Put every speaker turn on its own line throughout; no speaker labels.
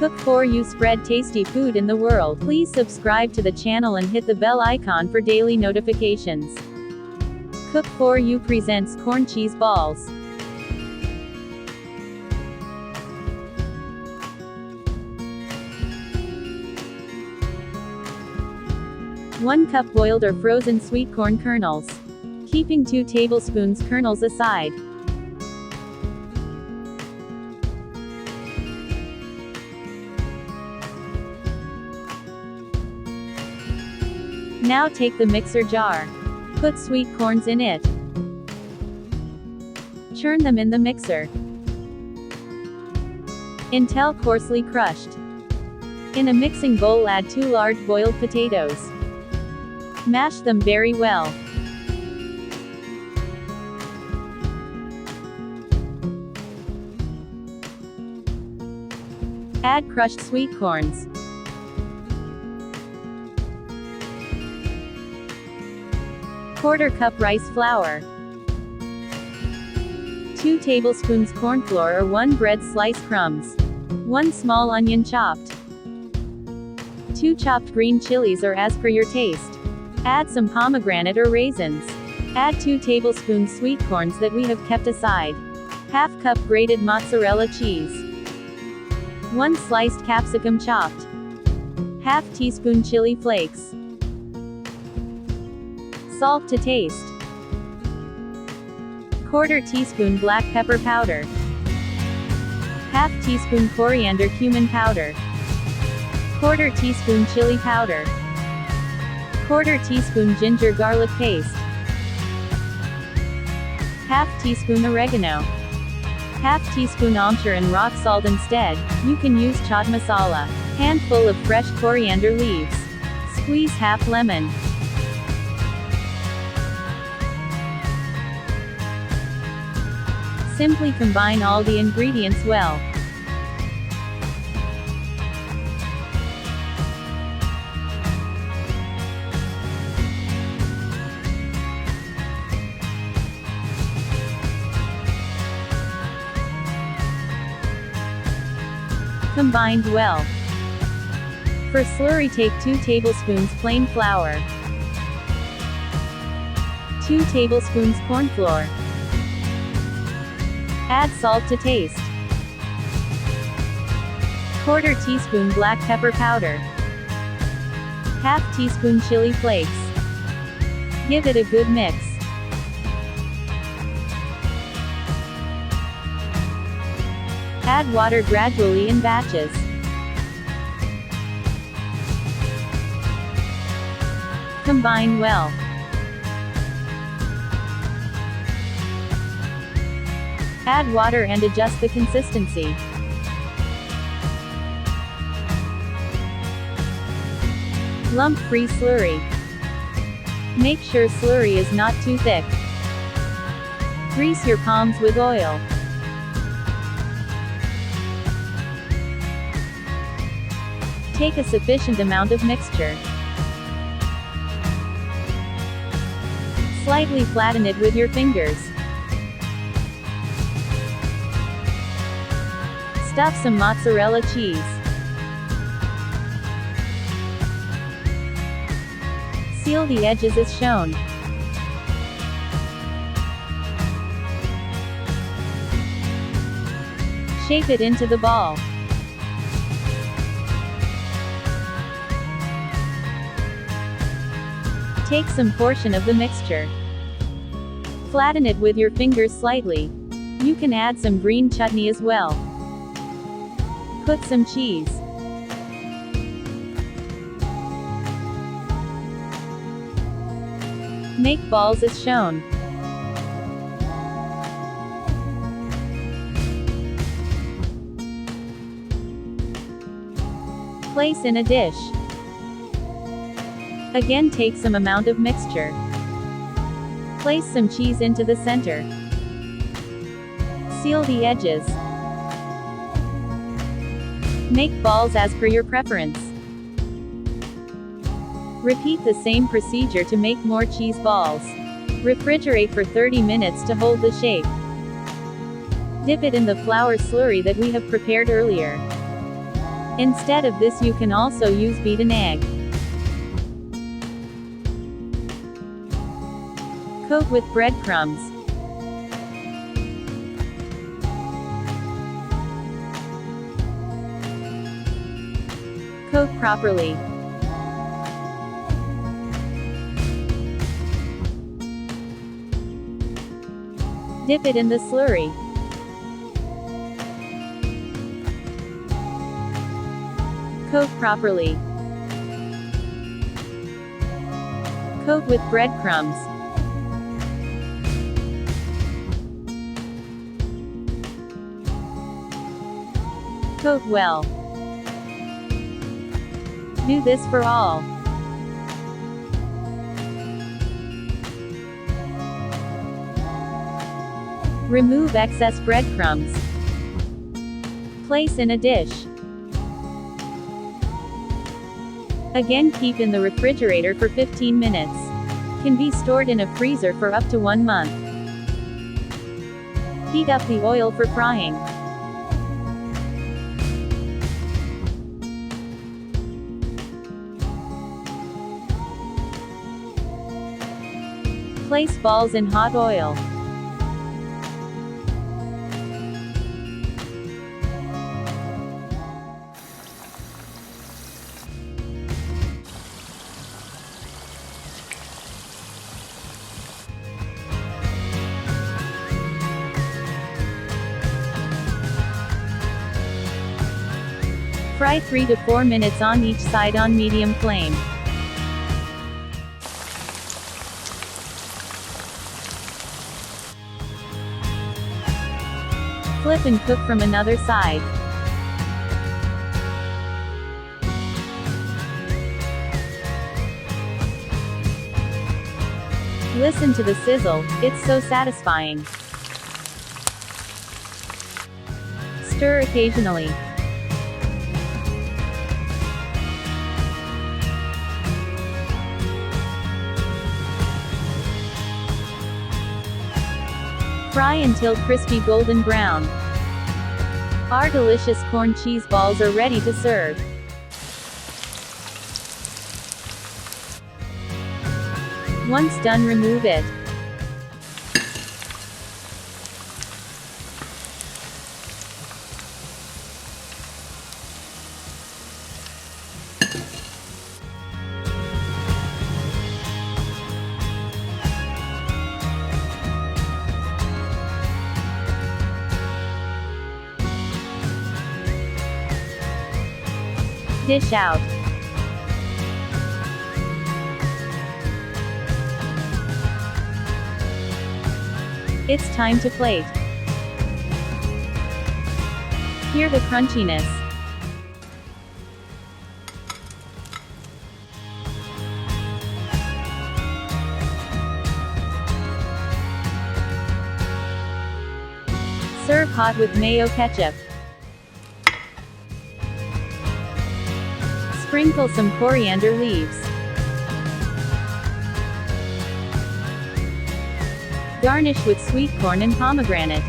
Cook for you, spread tasty food in the world. Please subscribe to the channel and hit the bell icon for daily notifications. Cook for you presents corn cheese balls. One cup boiled or frozen sweet corn kernels. Keeping 2 tablespoons kernels aside. Now take the mixer jar. Put sweet corns in it. Churn them in the mixer until coarsely crushed. In a mixing bowl, add 2 large boiled potatoes. Mash them very well. Add crushed sweet corns. Quarter cup rice flour. 2 tablespoons cornflour or 1 bread slice crumbs. 1 small onion chopped. 2 chopped green chilies or as per your taste. Add some pomegranate or raisins. Add 2 tablespoons sweet corns that we have kept aside. Half cup grated mozzarella cheese. 1 sliced capsicum chopped. Half teaspoon chili flakes. Salt to taste. Quarter teaspoon black pepper powder. Half teaspoon coriander cumin powder. Quarter teaspoon chili powder. Quarter teaspoon ginger garlic paste. Half teaspoon oregano. Half teaspoon Amchur and rock salt instead. You can use chaat masala. Handful of fresh coriander leaves. Squeeze half lemon. Simply combine all the ingredients well. Combined well. For slurry, take 2 tablespoons plain flour, 2 tablespoons cornflour. Add salt to taste. Quarter teaspoon black pepper powder. Half teaspoon chili flakes. Give it a good mix. Add water gradually in batches. Combine well. Add water and adjust the consistency. Lump-free slurry. Make sure slurry is not too thick. Grease your palms with oil. Take a sufficient amount of mixture. Slightly flatten it with your fingers. Stuff some mozzarella cheese. Seal the edges as shown. Shape it into the ball. Take some portion of the mixture. Flatten it with your fingers slightly. You can add some green chutney as well. Put some cheese. Make balls as shown. Place in a dish. Again, take some amount of mixture. Place some cheese into the center. Seal the edges. Make balls as per your preference. Repeat the same procedure to make more cheese balls. Refrigerate for 30 minutes to hold the shape. Dip it in the flour slurry that we have prepared earlier. Instead of this you can also use beaten egg. Coat with breadcrumbs. Coat properly. Dip it in the slurry. Coat properly. Coat with breadcrumbs. Coat well. Do this for all. Remove excess breadcrumbs. Place in a dish. Again, keep in the refrigerator for 15 minutes. Can be stored in a freezer for up to 1 month. Heat up the oil for frying. Place balls in hot oil. Fry 3 to 4 minutes on each side on medium flame. Flip and cook from another side. Listen to the sizzle, it's so satisfying. Stir occasionally. Fry until crispy golden brown. Our delicious corn cheese balls are ready to serve. Once done, remove it. Dish out. It's time to plate. Hear the crunchiness. Serve hot with mayo ketchup. Sprinkle some coriander leaves. Garnish with sweet corn and pomegranate.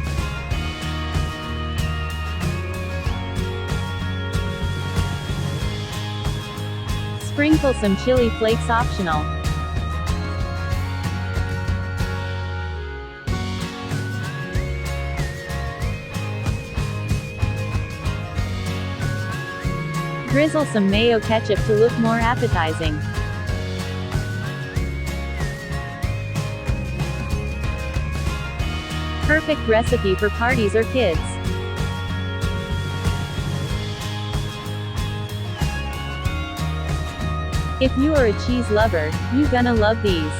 Sprinkle some chili flakes, optional. Drizzle some mayo ketchup to look more appetizing. Perfect recipe for parties or kids. If you are a cheese lover, you gonna love these.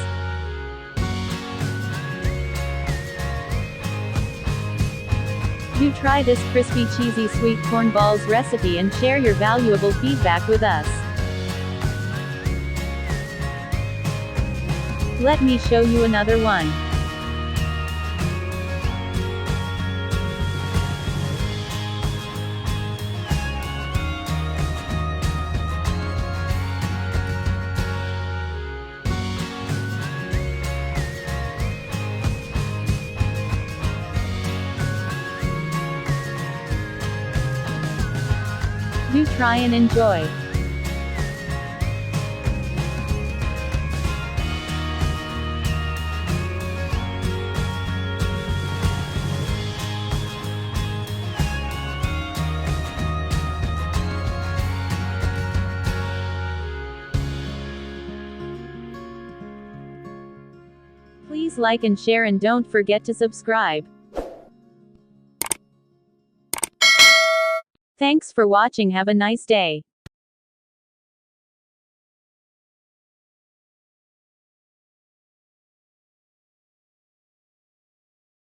Do try this crispy cheesy sweet corn balls recipe and share your valuable feedback with us. Let me show you another one. Do try and enjoy. Please like and share and don't forget to subscribe. Thanks for watching. Have a nice day.